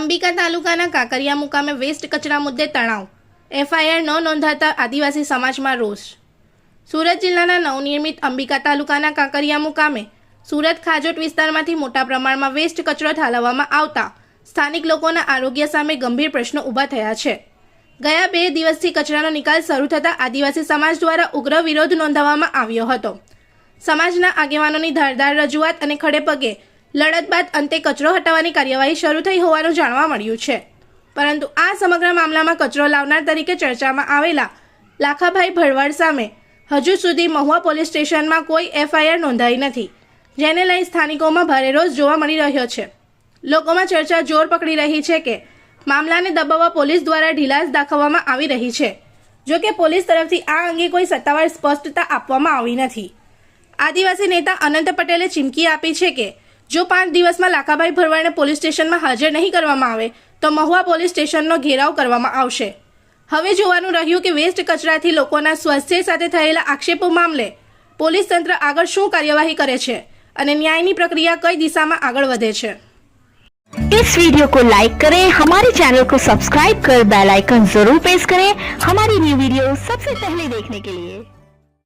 અંબિકા તાલુકાના કાંકરિયા મુકામે વેસ્ટ કચરા મુદ્દે તણાવ, એફઆઈઆર ન નોંધાતા આદિવાસી સમાજમાં રોષ। સુરત જિલ્લાના નવનિર્મિત અંબિકા તાલુકાના કાંકરિયા મુકામે સુરત ખાજોટ વિસ્તારમાંથી મોટા પ્રમાણમાં વેસ્ટ કચરો ઠાલવવામાં આવતા સ્થાનિક લોકોના આરોગ્ય સામે ગંભીર પ્રશ્નો ઊભા થયા છે। ગયા 2 દિવસથી કચરાનો નિકાલ શરૂ થતાં આદિવાસી સમાજ દ્વારા ઉગ્ર વિરોધ નોંધાવવામાં આવ્યો હતો। સમાજના આગેવાનોની ધારદાર રજૂઆત અને ખડેપગે લડત બાદ અંતે કચરો હટાવવાની કાર્યવાહી શરૂ થઈ હોવાનું જાણવા મળ્યું છે, પરંતુ આ સમગ્ર મામલામાં કચરો લાવનાર તરીકે ચર્ચામાં આવેલા લાખાભાઈ ભરવાડ સામે હજુ સુધી મહુવા પોલીસ સ્ટેશનમાં કોઈ એફઆઈઆર નોંધાઈ નથી, જેને લઈ સ્થાનિકોમાં ભારે રોષ જોવા મળી રહ્યો છે। લોકોમાં ચર્ચા જોર પકડી રહી છે કે મામલાને દબાવવા પોલીસ દ્વારા ઢીલાસ દાખવવામાં આવી રહી છે, જો કે પોલીસ તરફથી આ અંગે કોઈ સત્તાવાર સ્પષ્ટતા આપવામાં આવી નથી। આદિવાસી નેતા અનંત પટેલે ચીમકી આપી છે કે જો 5 દિવસમાં લાખાભાઈ ભરવાડને પોલીસ સ્ટેશનમાં હાજર નહીં કરવામાં આવે તો મહુવા પોલીસ સ્ટેશનનો ઘેરાવ કરવામાં આવશે। હવે જોવાનું રહ્યું કે વેસ્ટ કચરાથી લોકોના સ્વાસ્થ્ય સાથે થયેલા આક્ષેપો મામલે પોલીસ તંત્ર આગળ શું કાર્યવાહી કરે છે અને ન્યાયની પ્રક્રિયા કઈ દિશામાં આગળ વધે છે। इस वीडियो को लाइक करें, हमारे चैनल को सब्सक्राइब कर बेल आइकन जरूर प्रेस करें हमारी न्यू वीडियो सबसे पहले देखने के लिए।